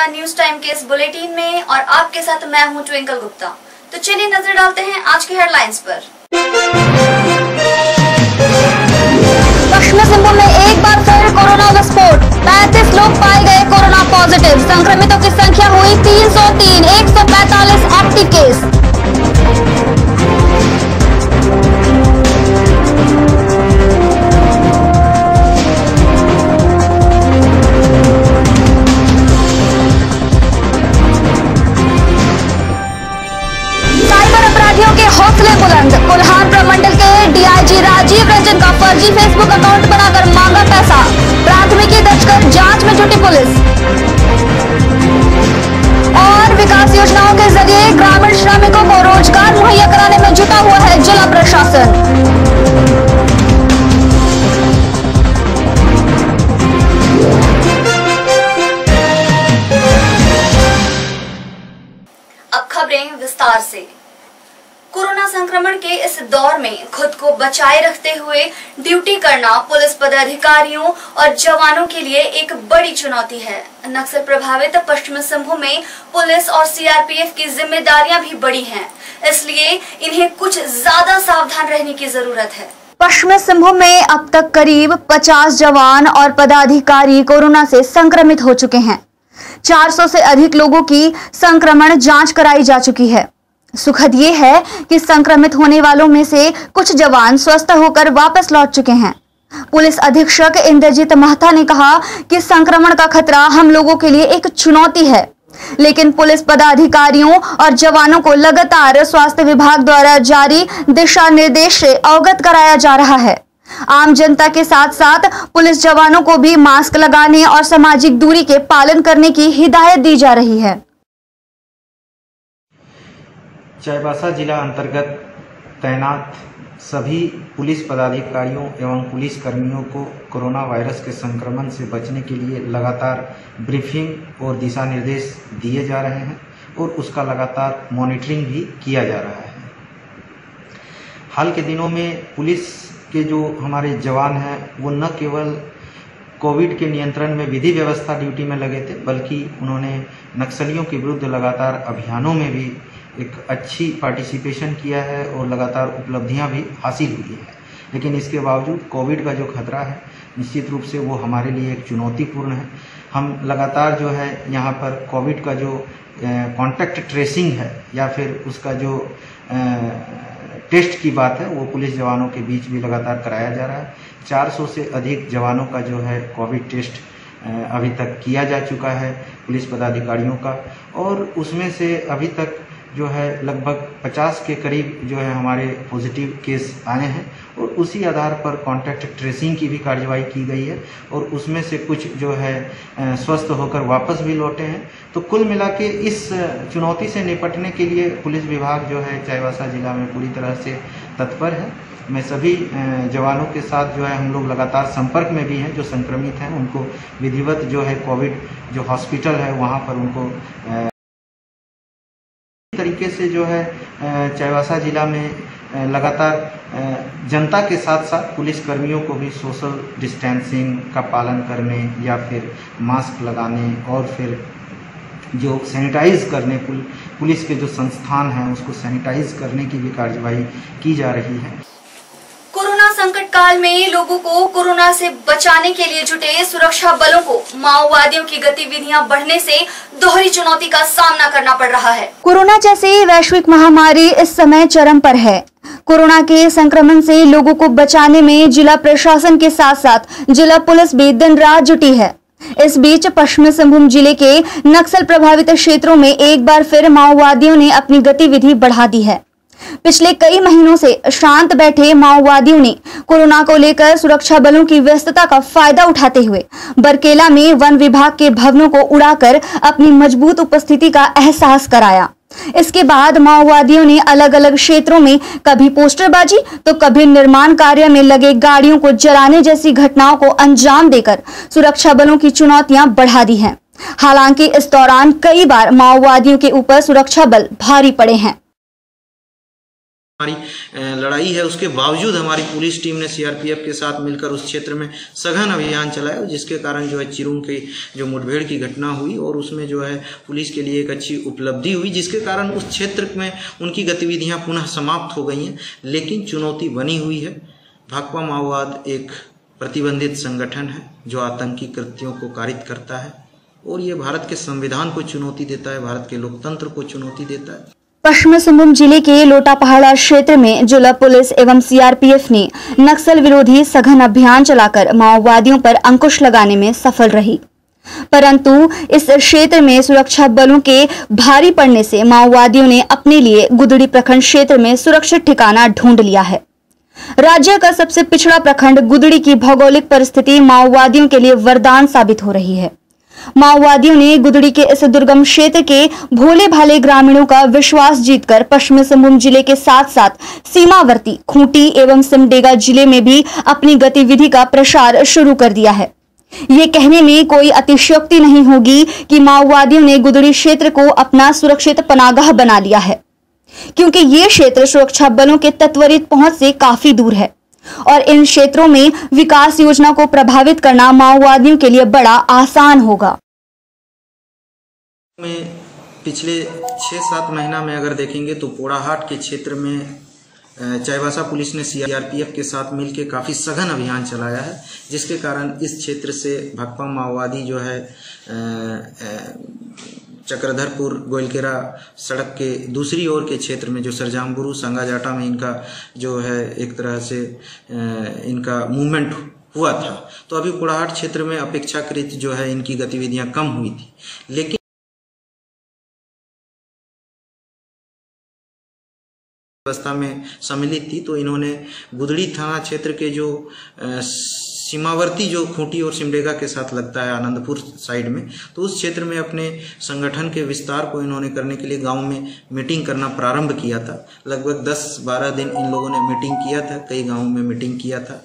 आपका news time के इस बुलेटिन में और आपके साथ मैं हूं ट्विंकल गुप्ता। तो चलिए नजर डालते हैं आज के हेडलाइंस पर। पश्चिमी सिंहभूम में एक बार फिर कोरोना विस्फोट, 35 लोग पाए गए कोरोना पॉजिटिव। संक्रमितों की संख्या हुई 303, 145 एक्टिव केस। हौसले बुलंद, कोल्हार प्रमंडल के डीआईजी राजीव रंजन का फर्जी फेसबुक अकाउंट बनाकर मांगा पैसा। प्राथमिकी दर्ज कर जांच में जुटी पुलिस। और विकास योजनाओं के जरिए ग्रामीण श्रमिकों को रोजगार मुहैया कराने में जुटा हुआ है जिला प्रशासन। अब खबरें विस्तार से। कोरोना संक्रमण के इस दौर में खुद को बचाए रखते हुए ड्यूटी करना पुलिस पदाधिकारियों और जवानों के लिए एक बड़ी चुनौती है। नक्सल प्रभावित पश्चिमी सिंहभूम में पुलिस और सीआरपीएफ की जिम्मेदारियां भी बड़ी हैं, इसलिए इन्हें कुछ ज्यादा सावधान रहने की जरूरत है। पश्चिमी सिंहभूम में अब तक करीब 50 जवान और पदाधिकारी कोरोना से संक्रमित हो चुके हैं। 400 से अधिक लोगों की संक्रमण जांच कराई जा चुकी है। सुखद ये है कि संक्रमित होने वालों में से कुछ जवान स्वस्थ होकर वापस लौट चुके हैं। पुलिस अधीक्षक इंद्रजीत महता ने कहा कि संक्रमण का खतरा हम लोगों के लिए एक चुनौती है, लेकिन पुलिस पदाधिकारियों और जवानों को लगातार स्वास्थ्य विभाग द्वारा जारी दिशा निर्देश से अवगत कराया जा रहा है। आम जनता के साथ साथ पुलिस जवानों को भी मास्क लगाने और सामाजिक दूरी के पालन करने की हिदायत दी जा रही है। चाईबासा जिला अंतर्गत तैनात सभी पुलिस पदाधिकारियों एवं पुलिस कर्मियों को कोरोना वायरस के संक्रमण से बचने के लिए लगातार ब्रीफिंग और दिशा निर्देश दिए जा रहे हैं और उसका लगातार मॉनिटरिंग भी किया जा रहा है। हाल के दिनों में पुलिस के जो हमारे जवान हैं वो न केवल कोविड के नियंत्रण में विधि व्यवस्था ड्यूटी में लगे थे, बल्कि उन्होंने नक्सलियों के विरुद्ध लगातार अभियानों में भी एक अच्छी पार्टिसिपेशन किया है और लगातार उपलब्धियां भी हासिल हुई है। लेकिन इसके बावजूद कोविड का जो खतरा है निश्चित रूप से वो हमारे लिए एक चुनौतीपूर्ण है। हम लगातार जो है यहाँ पर कोविड का जो कॉन्टैक्ट ट्रेसिंग है या फिर उसका जो टेस्ट की बात है वो पुलिस जवानों के बीच भी लगातार कराया जा रहा है। 400 से अधिक जवानों का जो है कोविड टेस्ट अभी तक किया जा चुका है पुलिस पदाधिकारियों का, और उसमें से अभी तक जो है लगभग 50 के करीब जो है हमारे पॉजिटिव केस आए हैं और उसी आधार पर कॉन्टैक्ट ट्रेसिंग की भी कार्रवाई की गई है और उसमें से कुछ जो है स्वस्थ होकर वापस भी लौटे हैं। तो कुल मिला के इस चुनौती से निपटने के लिए पुलिस विभाग जो है चाईबासा जिला में पूरी तरह से तत्पर है। मैं सभी जवानों के साथ जो है हम लोग लगातार संपर्क में भी हैं। जो संक्रमित हैं उनको विधिवत जो है कोविड जो हॉस्पिटल है वहाँ पर उनको तरीके से जो है चाईबासा जिला में लगातार जनता के साथ साथ पुलिस कर्मियों को भी सोशल डिस्टेंसिंग का पालन करने या फिर मास्क लगाने और फिर जो सैनिटाइज करने पुलिस के जो संस्थान हैं उसको सैनिटाइज करने की भी कार्रवाई की जा रही है। कोरोना संकट काल में लोगों को कोरोना से बचाने के लिए जुटे सुरक्षा बलों को माओवादियों की गतिविधियां बढ़ने से दोहरी चुनौती का सामना करना पड़ रहा है। कोरोना जैसी वैश्विक महामारी इस समय चरम पर है। कोरोना के संक्रमण से लोगों को बचाने में जिला प्रशासन के साथ साथ जिला पुलिस भी दिन रात जुटी है। इस बीच पश्चिमी सिंहभूम जिले के नक्सल प्रभावित क्षेत्रों में एक बार फिर माओवादियों ने अपनी गतिविधि बढ़ा दी है। पिछले कई महीनों से शांत बैठे माओवादियों ने कोरोना को लेकर सुरक्षा बलों की व्यस्तता का फायदा उठाते हुए बरकेला में वन विभाग के भवनों को उड़ाकर अपनी मजबूत उपस्थिति का एहसास कराया। इसके बाद माओवादियों ने अलग अलग क्षेत्रों में कभी पोस्टरबाजी तो कभी निर्माण कार्य में लगे गाड़ियों को जलाने जैसी घटनाओं को अंजाम देकर सुरक्षा बलों की चुनौतियां बढ़ा दी हैं। हालांकि इस दौरान कई बार माओवादियों के ऊपर सुरक्षा बल भारी पड़े हैं। हमारी लड़ाई है, उसके बावजूद हमारी पुलिस टीम ने सीआरपीएफ के साथ मिलकर उस क्षेत्र में सघन अभियान चलाया, जिसके कारण जो है चिरुम की जो मुठभेड़ की घटना हुई और उसमें जो है पुलिस के लिए एक अच्छी उपलब्धि हुई, जिसके कारण उस क्षेत्र में उनकी गतिविधियां पुनः समाप्त हो गई हैं। लेकिन चुनौती बनी हुई है। भाकपा माओवाद एक प्रतिबंधित संगठन है जो आतंकी कृत्यों को कारित करता है और ये भारत के संविधान को चुनौती देता है, भारत के लोकतंत्र को चुनौती देता है। पश्चिमी सिंहभूम जिले के लोटा पहाड़ा क्षेत्र में जिला पुलिस एवं सीआरपीएफ ने नक्सल विरोधी सघन अभियान चलाकर माओवादियों पर अंकुश लगाने में सफल रही, परंतु इस क्षेत्र में सुरक्षा बलों के भारी पड़ने से माओवादियों ने अपने लिए गुदड़ी प्रखंड क्षेत्र में सुरक्षित ठिकाना ढूंढ लिया है। राज्य का सबसे पिछड़ा प्रखंड गुदड़ी की भौगोलिक परिस्थिति माओवादियों के लिए वरदान साबित हो रही है। माओवादियों ने गुदड़ी के इस दुर्गम क्षेत्र के भोले भाले ग्रामीणों का विश्वास जीतकर पश्चिमी सिंहभूम जिले के साथ साथ सीमावर्ती खूंटी एवं सिमडेगा जिले में भी अपनी गतिविधि का प्रसार शुरू कर दिया है। ये कहने में कोई अतिशयोक्ति नहीं होगी कि माओवादियों ने गुदड़ी क्षेत्र को अपना सुरक्षित पनागाह बना लिया है, क्योंकि ये क्षेत्र सुरक्षा बलों के त्वरित पहुंच से काफी दूर है और इन क्षेत्रों में विकास योजना को प्रभावित करना माओवादियों के लिए बड़ा आसान होगा। में पिछले 6-7 महीना में अगर देखेंगे तो पोड़ाहाट के क्षेत्र में चाईबासा पुलिस ने सीआरपीएफ के साथ मिलकर काफी सघन अभियान चलाया है, जिसके कारण इस क्षेत्र से भाकपा माओवादी जो है चक्रधरपुर गोइलकेरा सड़क के दूसरी ओर के क्षेत्र में जो सरजामबुरु संगाजाटा में इनका जो है एक तरह से इनका मूवमेंट हुआ था, तो अभी पोड़ाहाट क्षेत्र में अपेक्षाकृत जो है इनकी गतिविधियां कम हुई थी। लेकिन व्यवस्था में सम्मिलित थी, तो इन्होंने गुदड़ी थाना क्षेत्र के जो सीमावर्ती जो खूंटी और सिमडेगा के साथ लगता है आनंदपुर साइड में, तो उस क्षेत्र में अपने संगठन के विस्तार को इन्होंने करने के लिए गांव में मीटिंग करना प्रारंभ किया था। लगभग 10-12 दिन इन लोगों ने मीटिंग किया था, कई गांवों में मीटिंग किया था।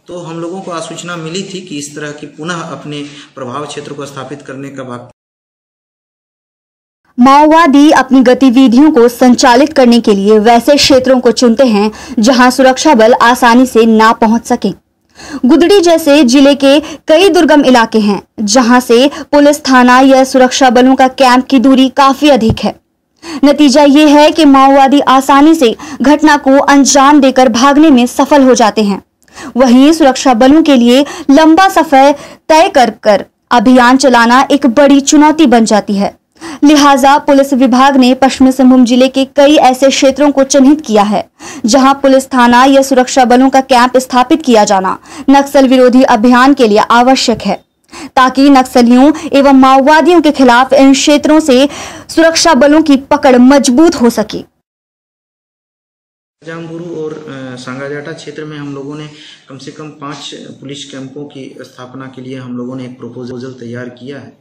तो हम लोगों को आसूचना मिली थी कि इस तरह की पुनः अपने प्रभाव क्षेत्र को स्थापित करने का भाग माओवादी अपनी गतिविधियों को संचालित करने के लिए वैसे क्षेत्रों को चुनते हैं जहां सुरक्षा बल आसानी से ना पहुंच सके। गुदड़ी जैसे जिले के कई दुर्गम इलाके हैं जहां से पुलिस थाना या सुरक्षा बलों का कैंप की दूरी काफी अधिक है। नतीजा ये है कि माओवादी आसानी से घटना को अंजाम देकर भागने में सफल हो जाते हैं। वहीं सुरक्षा बलों के लिए लंबा सफर तय कर अभियान चलाना एक बड़ी चुनौती बन जाती है। लिहाजा पुलिस विभाग ने पश्चिमी सिंहभूम जिले के कई ऐसे क्षेत्रों को चिन्हित किया है जहां पुलिस थाना या सुरक्षा बलों का कैंप स्थापित किया जाना नक्सल विरोधी अभियान के लिए आवश्यक है, ताकि नक्सलियों एवं माओवादियों के खिलाफ इन क्षेत्रों से सुरक्षा बलों की पकड़ मजबूत हो सके। जामबुरु और सांगाजाटा क्षेत्र में हम लोगों ने कम से कम 5 पुलिस कैंपों की स्थापना के लिए हम लोगों ने एक प्रपोजल तैयार किया है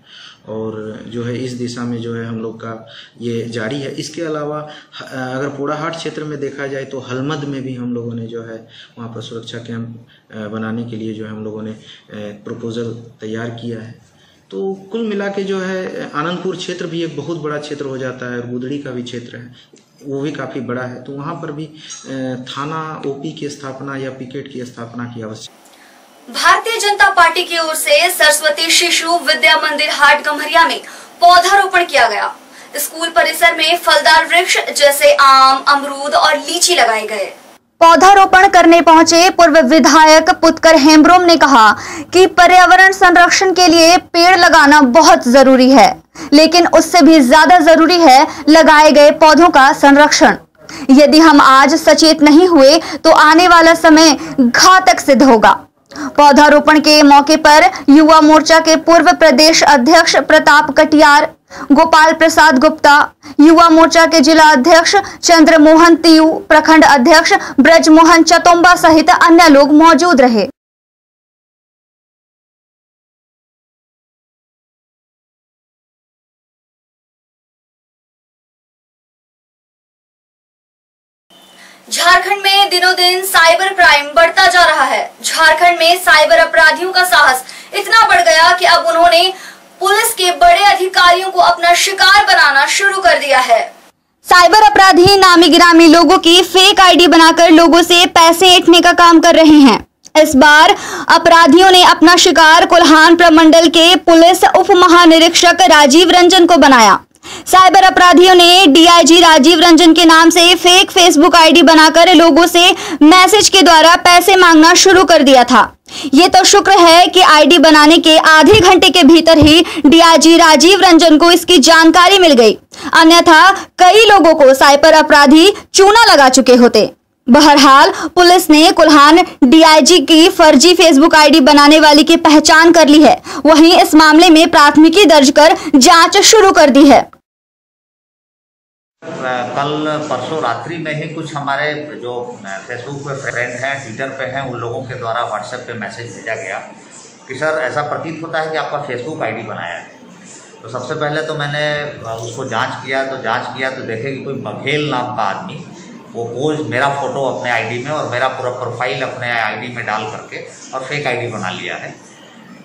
और जो है इस दिशा में जो है हम लोग का ये जारी है। इसके अलावा अगर पोड़ाहाट क्षेत्र में देखा जाए तो हलमद में भी हम लोगों ने जो है वहाँ पर सुरक्षा कैंप बनाने के लिए जो है हम लोगों ने प्रपोजल तैयार किया है। तो कुल मिला के जो है आनंदपुर क्षेत्र भी एक बहुत बड़ा क्षेत्र हो जाता है और गुदड़ी का भी क्षेत्र है, वो भी काफी बड़ा है, तो वहाँ पर भी थाना ओपी की स्थापना या पिकेट की स्थापना की आवश्यकता। भारतीय जनता पार्टी की ओर से सरस्वती शिशु विद्या मंदिर हाट गम्हरिया में पौधारोपण किया गया। स्कूल परिसर में फलदार वृक्ष जैसे आम, अमरूद और लीची लगाए गए। पौधारोपण करने पहुंचे पूर्व विधायक पुतकर हेम्ब्रोम ने कहा कि पर्यावरण संरक्षण के लिए पेड़ लगाना बहुत जरूरी है, लेकिन उससे भी ज्यादा जरूरी है लगाए गए पौधों का संरक्षण। यदि हम आज सचेत नहीं हुए तो आने वाला समय घातक सिद्ध होगा। पौधारोपण के मौके पर युवा मोर्चा के पूर्व प्रदेश अध्यक्ष प्रताप कटियार, गोपाल प्रसाद गुप्ता, युवा मोर्चा के जिला अध्यक्ष चंद्रमोहन तियू, प्रखंड अध्यक्ष ब्रजमोहन चतोम्बा सहित अन्य लोग मौजूद रहे। झारखंड में दिनों दिन साइबर क्राइम बढ़ता जा रहा है। झारखंड में साइबर अपराधियों का साहस इतना बढ़ गया कि अब उन्होंने पुलिस के बड़े अधिकारियों को अपना शिकार बनाना शुरू कर दिया है। साइबर अपराधी नामी गिरामी लोगों की फेक आईडी बनाकर लोगों से पैसे ऐंठने का काम कर रहे हैं। इस बार अपराधियों ने अपना शिकार कोल्हान प्रमंडल के पुलिस उप महानिरीक्षक राजीव रंजन को बनाया। साइबर अपराधियों ने डीआईजी राजीव रंजन के नाम से फेक फेसबुक आईडी बनाकर लोगों से मैसेज के द्वारा पैसे मांगना शुरू कर दिया था। ये तो शुक्र है कि आईडी बनाने के आधे घंटे के भीतर ही डीआईजी राजीव रंजन को इसकी जानकारी मिल गई, अन्यथा कई लोगों को साइबर अपराधी चूना लगा चुके होते। बहरहाल पुलिस ने कोल्हान डीआईजी की फर्जी फेसबुक आईडी बनाने वाली की पहचान कर ली है। वहीं इस मामले में प्राथमिकी दर्ज कर जांच शुरू कर दी है। कल परसों रात्रि में ही कुछ हमारे जो फेसबुक पे फ्रेंड हैं, ट्विटर पे हैं, उन लोगों के द्वारा व्हाट्सएप पे मैसेज भेजा गया कि सर ऐसा प्रतीत होता है कि आपका फेसबुक आईडी बनाया है। तो सबसे पहले तो मैंने उसको जांच किया तो देखे कि कोई बघेल नाम का आदमी वो पोज मेरा फ़ोटो अपने आईडी में और मेरा पूरा प्रोफाइल अपने आईडी में डाल करके और फेक आईडी बना लिया है।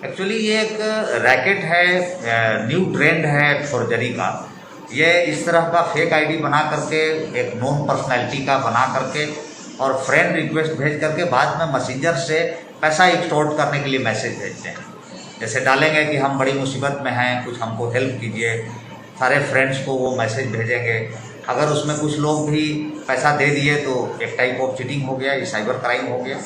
एक्चुअली ये एक रैकेट है, न्यू ट्रेंड है फॉर्जरी का। ये इस तरह का फेक आईडी बना करके एक नॉन पर्सनैलिटी का बना करके और फ्रेंड रिक्वेस्ट भेज करके बाद में मैसेंजर से पैसा एक्सटॉर्ट करने के लिए मैसेज भेजते हैं। जैसे डालेंगे कि हम बड़ी मुसीबत में हैं, कुछ हमको हेल्प कीजिए, सारे फ्रेंड्स को वो मैसेज भेजेंगे। अगर उसमें कुछ लोग भी पैसा दे दिए तो एक टाइप ऑफ चीटिंग हो गया, ये साइबर क्राइम हो गया।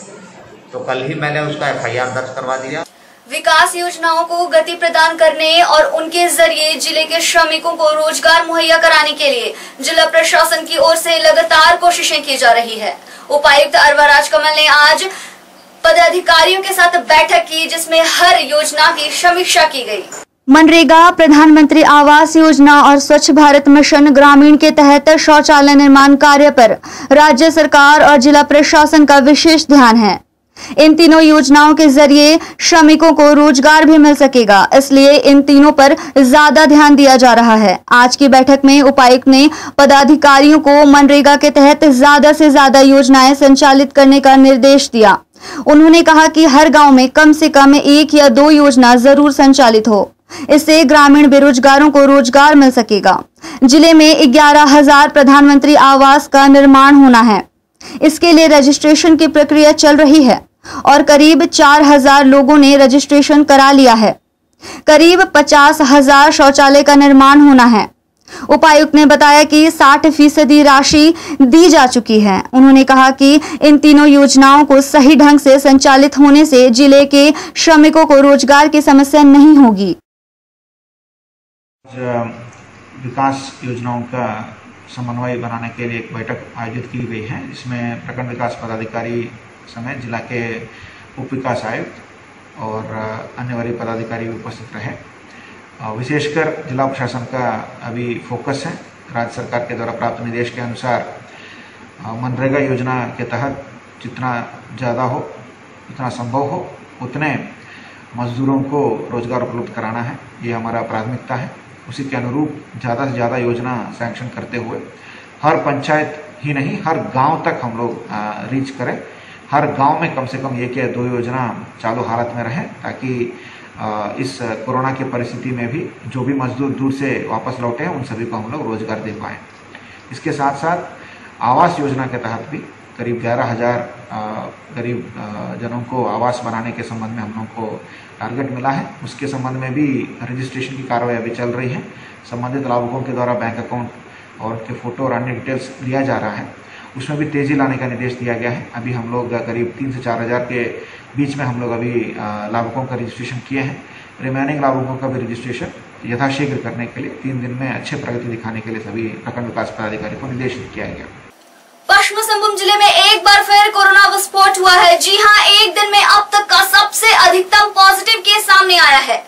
तो कल ही मैंने उसका FIR दर्ज करवा दिया। विकास योजनाओं को गति प्रदान करने और उनके जरिए जिले के श्रमिकों को रोजगार मुहैया कराने के लिए जिला प्रशासन की ओर से लगातार कोशिशें की जा रही है। उपायुक्त अरवा राजकमल ने आज पदाधिकारियों के साथ बैठक की, जिसमें हर योजना की समीक्षा की गई। मनरेगा, प्रधानमंत्री आवास योजना और स्वच्छ भारत मिशन ग्रामीण के तहत शौचालय निर्माण कार्य पर राज्य सरकार और जिला प्रशासन का विशेष ध्यान है। इन तीनों योजनाओं के जरिए श्रमिकों को रोजगार भी मिल सकेगा, इसलिए इन तीनों पर ज्यादा ध्यान दिया जा रहा है। आज की बैठक में उपायुक्त ने पदाधिकारियों को मनरेगा के तहत ज्यादा से ज्यादा योजनाएं संचालित करने का निर्देश दिया। उन्होंने कहा कि हर गांव में कम से कम 1 या 2 योजना जरूर संचालित हो, इससे ग्रामीण बेरोजगारों को रोजगार मिल सकेगा। जिले में 11,000 प्रधानमंत्री आवास का निर्माण होना है। इसके लिए रजिस्ट्रेशन की प्रक्रिया चल रही है और करीब 4,000 लोगों ने रजिस्ट्रेशन करा लिया है। करीब 50,000 शौचालय का निर्माण होना है। उपायुक्त ने बताया कि 60% राशि दी जा चुकी है। उन्होंने कहा कि इन तीनों योजनाओं को सही ढंग से संचालित होने से जिले के श्रमिकों को रोजगार की समस्या नहीं होगी। विकास योजनाओं का समन्वय बनाने के लिए एक बैठक आयोजित की गई है, जिसमें प्रखंड विकास पदाधिकारी समेत जिला के उप विकास आयुक्त और अन्य वरीय पदाधिकारी उपस्थित रहे। विशेषकर जिला प्रशासन का अभी फोकस है, राज्य सरकार के द्वारा प्राप्त निर्देश के अनुसार मनरेगा योजना के तहत जितना ज़्यादा हो, जितना संभव हो, उतने मजदूरों को रोजगार उपलब्ध कराना है। ये हमारा प्राथमिकता है। उसी के अनुरूप ज़्यादा से ज़्यादा योजना सैंक्शन करते हुए हर पंचायत ही नहीं, हर गांव तक हम लोग रीच करें। हर गांव में कम से कम 1 या 2 योजना चालू हालत में रहे, ताकि इस कोरोना की परिस्थिति में भी जो भी मजदूर दूर से वापस लौटे हैं उन सभी को हम लोग रोजगार दे पाएँ। इसके साथ साथ आवास योजना के तहत भी करीब 11,000 गरीब जनों को आवास बनाने के संबंध में हम लोगों को टारगेट मिला है। उसके संबंध में भी रजिस्ट्रेशन की कार्रवाई अभी चल रही है। संबंधित लाभुकों के द्वारा बैंक अकाउंट और उनके फोटो और अन्य डिटेल्स लिया जा रहा है। उसमें भी तेज़ी लाने का निर्देश दिया गया है। अभी हम लोग करीब 3 से 4,000 के बीच में हम लोग अभी लाभुकों का रजिस्ट्रेशन किए हैं। रिमेनिंग लाभुकों का भी रजिस्ट्रेशन यथाशीघ्र करने के लिए 3 दिन में अच्छे प्रगति दिखाने के लिए सभी प्रखंड विकास पदाधिकारी को निर्देशित किया गया। पश्चिमी सिंहभूम जिले में एक बार फिर कोरोना विस्फोट हुआ है। जी हां, एक दिन में अब तक का सबसे अधिकतम पॉजिटिव केस सामने आया है।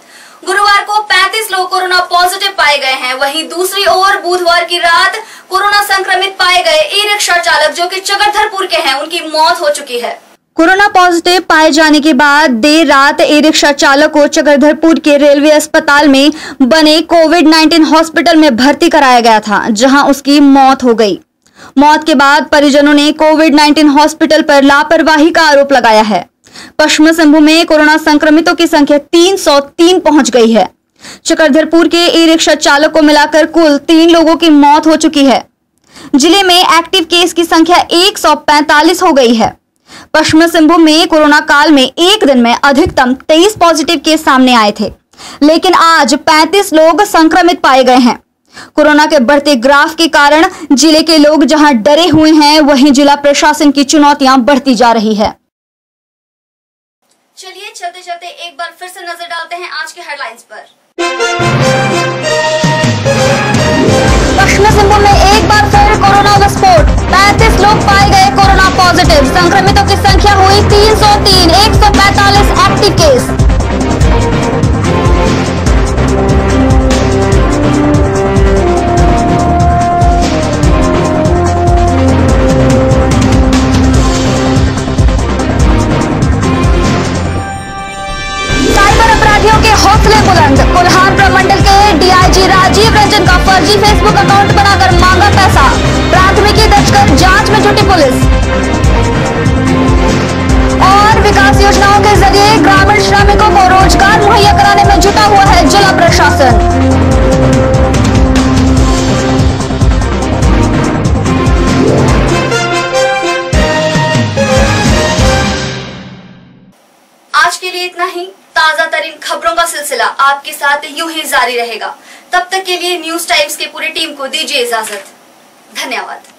गुरुवार को 35 लोग कोरोना पॉजिटिव पाए गए हैं। वहीं दूसरी ओर बुधवार की रात कोरोना संक्रमित पाए गए ई-रिक्शा चालक, जो कि चक्रधरपुर के हैं, उनकी मौत हो चुकी है। कोरोना पॉजिटिव पाए जाने के बाद देर रात ई-रिक्शा चालक को चक्रधरपुर के रेलवे अस्पताल में बने कोविड-19 हॉस्पिटल में भर्ती कराया गया था, जहां उसकी मौत हो गई। मौत के बाद परिजनों ने कोविड-19 हॉस्पिटल पर लापरवाही का आरोप लगाया है। पश्चिमी सिंहभूम में कोरोना संक्रमितों की संख्या 303 पहुंच गई है। चक्रधरपुर के ई-रिक्शा चालक को मिलाकर कुल 3 लोगों की मौत हो चुकी है। जिले में एक्टिव केस की संख्या 145 हो गई है। पश्चिमी सिंहभूम में कोरोना काल में एक दिन में अधिकतम 23 पॉजिटिव केस सामने आए थे, लेकिन आज 35 लोग संक्रमित पाए गए हैं। कोरोना के बढ़ते ग्राफ के कारण जिले के लोग जहां डरे हुए हैं, वहीं जिला प्रशासन की चुनौतियां बढ़ती जा रही है। चलिए चलते चलते एक बार फिर से नजर डालते हैं आज के हेडलाइंस पर। पश्चिमी सिंहभूम में एक बार फिर कोरोना विस्फोट, 35 लोग पाए गए कोरोना पॉजिटिव। संक्रमितों की संख्या हुई 303, 145 एक्टिव केस। साइबर अपराधियों के हौसले बुलंद, कोल्हार प्रमंडल के डीआईजी राजीव रंजन का फर्जी फेसबुक अकाउंट बनाकर मांगा पैसा। प्राथमिकी दर्ज कर जांच में जुटी पुलिस। और विकास योजनाओं के जरिए ग्रामीण श्रमिकों को रोजगार मुहैया कराने में जुटा हुआ है जिला प्रशासन। आज के लिए इतना ही। ताजा तरीन खबरों का सिलसिला आपके साथ यूं ही जारी रहेगा। तब तक के लिए न्यूज टाइम्स की पूरी टीम को दीजिए इजाजत। धन्यवाद।